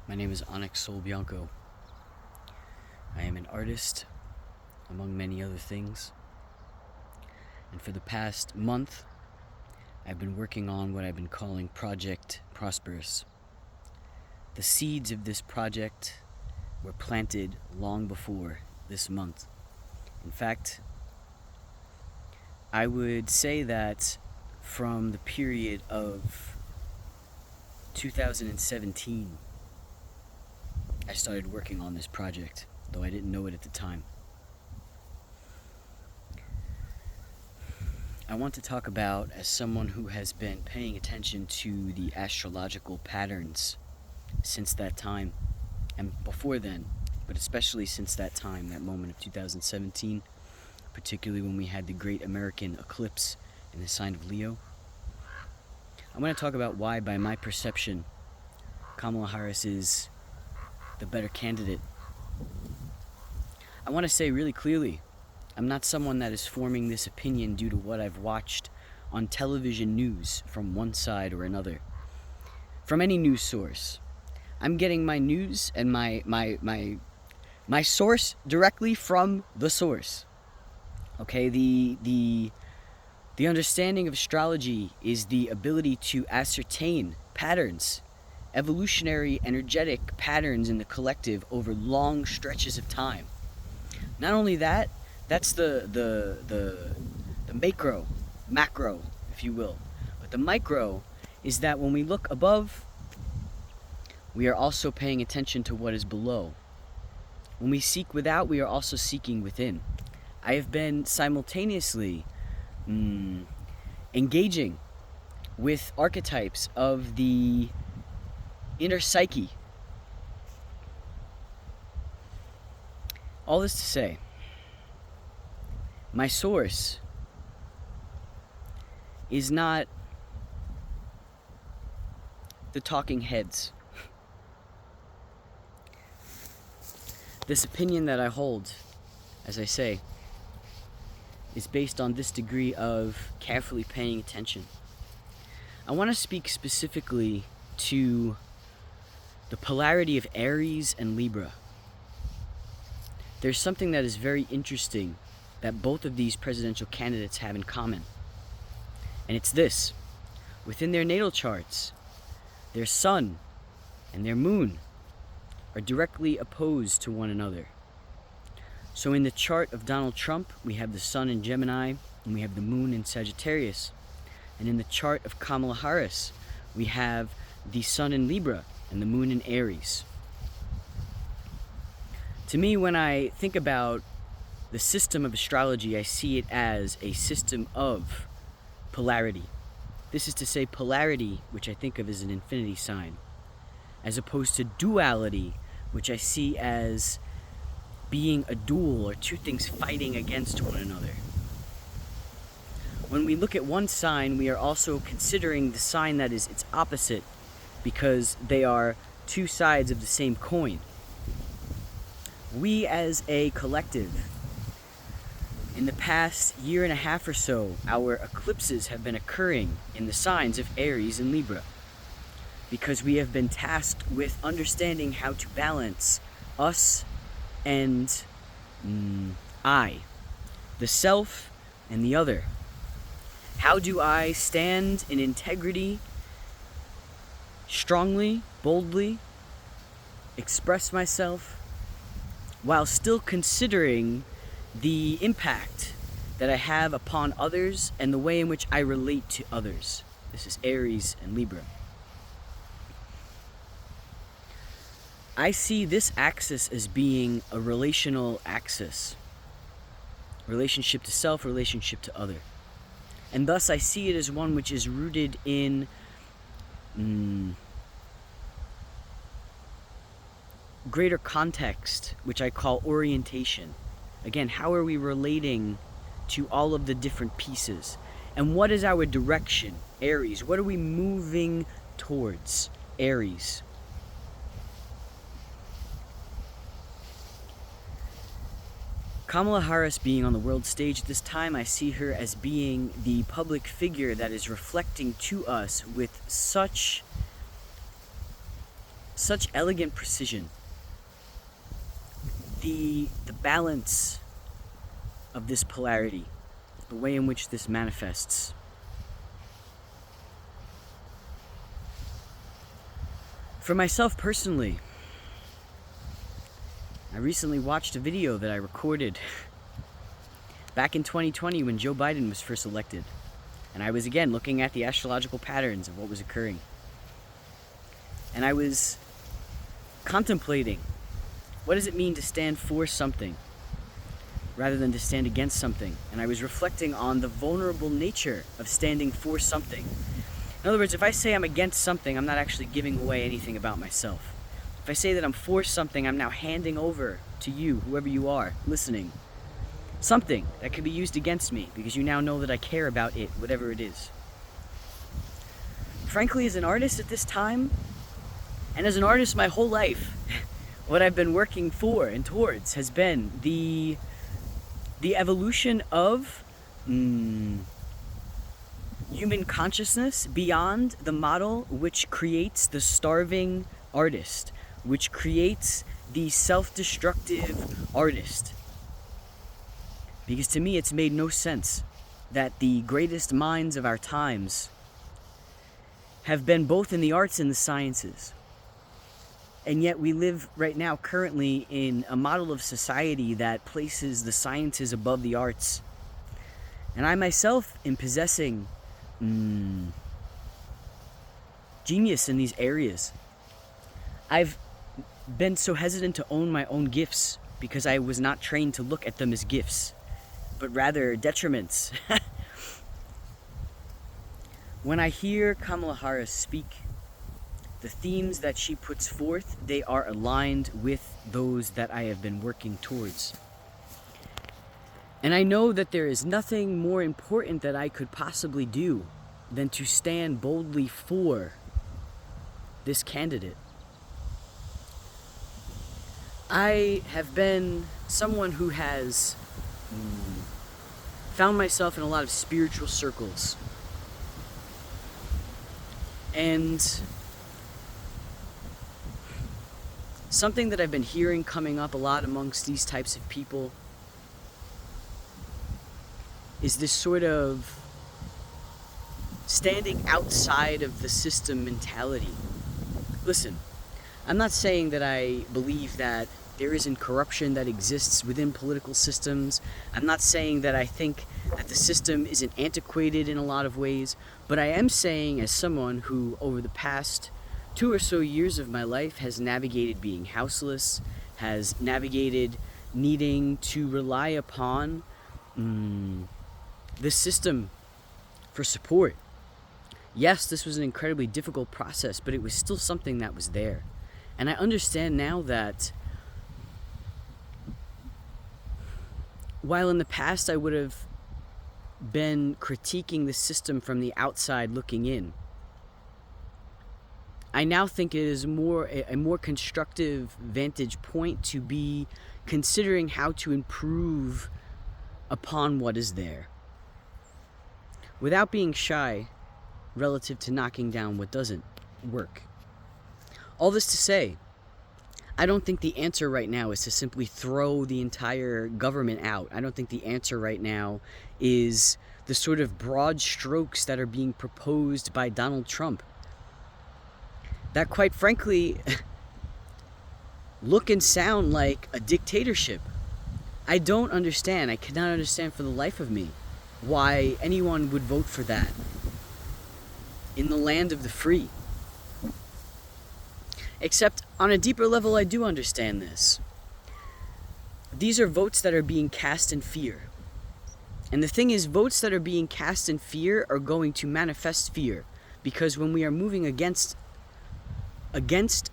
My name is Onyx Sol Bianco. I am an artist, among many other things. And for the past month, I've been working on what I've been calling Project PROSPEROUS. The seeds of this project were planted long before this month. In fact, I would say that from the period of 2017, I started working on this project, though I didn't know it at the time. I want to talk about, as someone who has been paying attention to the astrological patterns since that time, and before then, but especially since that time, that moment of 2017, particularly when we had the great American eclipse in the sign of Leo. I want to talk about why, by my perception, Kamala Harris is the better candidate. I want to say really clearly, I'm not someone that is forming this opinion due to what I've watched on television news from one side or another, from any news source. I'm getting my news and my source directly from the source. Okay, the understanding of astrology is the ability to ascertain patterns, evolutionary energetic patterns in the collective over long stretches of time. Not only that, that's the macro, if you will. But the micro is that when we look above, we are also paying attention to what is below. When we seek without, we are also seeking within. I have been simultaneously engaging with archetypes of the inner psyche. All this to say, my source is not the talking heads. This opinion that I hold, as I say, is based on this degree of carefully paying attention. I want to speak specifically to the polarity of Aries and Libra. There's something that is very interesting that both of these presidential candidates have in common. And it's this: within their natal charts, their sun and their moon are directly opposed to one another. So in the chart of Donald Trump, we have the sun in Gemini and we have the moon in Sagittarius. And in the chart of Kamala Harris, we have the sun in Libra and the moon in Aries. To me, when I think about the system of astrology, I see it as a system of polarity. This is to say polarity, which I think of as an infinity sign, as opposed to duality, which I see as being a duel or two things fighting against one another. When we look at one sign, we are also considering the sign that is its opposite, because they are two sides of the same coin. We as a collective, in the past year and a half or so, our eclipses have been occurring in the signs of Aries and Libra, because we have been tasked with understanding how to balance us and I, the self and the other. How do I stand in integrity, strongly, boldly, express myself, while still considering the impact that I have upon others and the way in which I relate to others? This is Aries and Libra. I see this axis as being a relational axis. Relationship to self, relationship to other. And thus I see it as one which is rooted in greater context, which I call orientation. Again, how are we relating to all of the different pieces? And what is our direction? Aries. What are we moving towards? Aries. Kamala Harris being on the world stage at this time, I see her as being the public figure that is reflecting to us with such such elegant precision. The balance of this polarity, the way in which this manifests. For myself personally, I recently watched a video that I recorded back in 2020 when Joe Biden was first elected. And I was again looking at the astrological patterns of what was occurring. And I was contemplating, what does it mean to stand for something rather than to stand against something? And I was reflecting on the vulnerable nature of standing for something. In other words, if I say I'm against something, I'm not actually giving away anything about myself. If I say that I'm for something, I'm now handing over to you, whoever you are, listening, something that can be used against me because you now know that I care about it, whatever it is. Frankly, as an artist at this time, and as an artist my whole life, what I've been working for and towards has been the evolution of human consciousness beyond the model which creates the starving artist, which creates the self-destructive artist. Because to me, it's made no sense that the greatest minds of our times have been both in the arts and the sciences. And yet we live right now currently in a model of society that places the sciences above the arts. And I myself am possessing genius in these areas. I've been so hesitant to own my own gifts because I was not trained to look at them as gifts, but rather detriments. When I hear Kamala Harris speak, the themes that she puts forth, they are aligned with those that I have been working towards. And I know that there is nothing more important that I could possibly do than to stand boldly for this candidate. I have been someone who has found myself in a lot of spiritual circles. And something that I've been hearing coming up a lot amongst these types of people is this sort of standing outside of the system mentality. Listen, I'm not saying that I believe that there isn't corruption that exists within political systems. I'm not saying that I think that the system isn't antiquated in a lot of ways, but I am saying, as someone who over the past 2 or so years of my life has navigated being houseless, has navigated needing to rely upon the system for support. Yes, this was an incredibly difficult process, but it was still something that was there. And I understand now that while in the past I would have been critiquing the system from the outside looking in, I now think it is a more constructive vantage point to be considering how to improve upon what is there, without being shy relative to knocking down what doesn't work. All this to say, I don't think the answer right now is to simply throw the entire government out. I don't think the answer right now is the sort of broad strokes that are being proposed by Donald Trump, that quite frankly look and sound like a dictatorship. I don't understand. I cannot understand for the life of me why anyone would vote for that in the land of the free. Except on a deeper level, I do understand this. These are votes that are being cast in fear. And the thing is, votes that are being cast in fear are going to manifest fear. Because when we are moving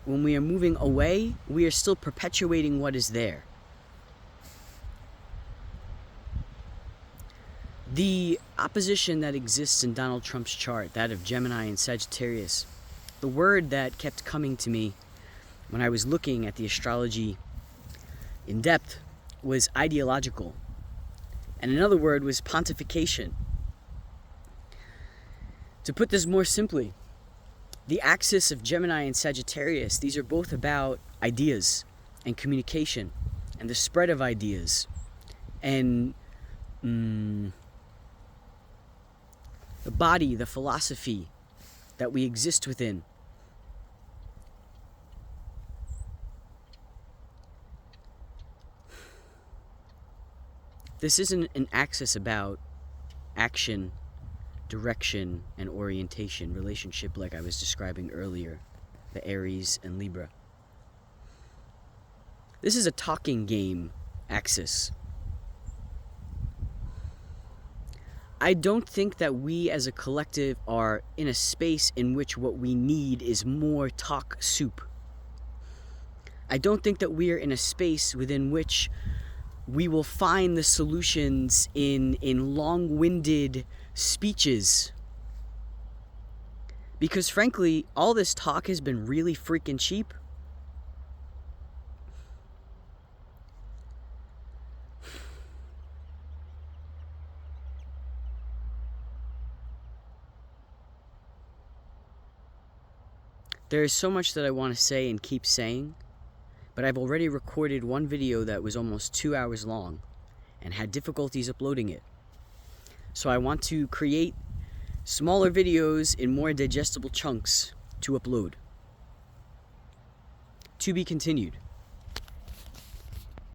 when we are moving away, we are still perpetuating what is there. The opposition that exists in Donald Trump's chart, that of Gemini and Sagittarius, the word that kept coming to me when I was looking at the astrology in depth was ideological. And another word was pontification. To put this more simply, The axis of Gemini and Sagittarius, these are both about ideas and communication and the spread of ideas and the body, the philosophy that we exist within. This isn't an axis about action, direction, and orientation, relationship like I was describing earlier, the Aries and Libra. This is a talking game axis. I don't think that we as a collective are in a space in which what we need is more talk soup. I don't think that we are in a space within which we will find the solutions in long-winded speeches. Because frankly, all this talk has been really freaking cheap. There is so much that I want to say and keep saying, but I've already recorded one video that was almost 2 hours long and had difficulties uploading it. So I want to create smaller videos in more digestible chunks to upload. To be continued.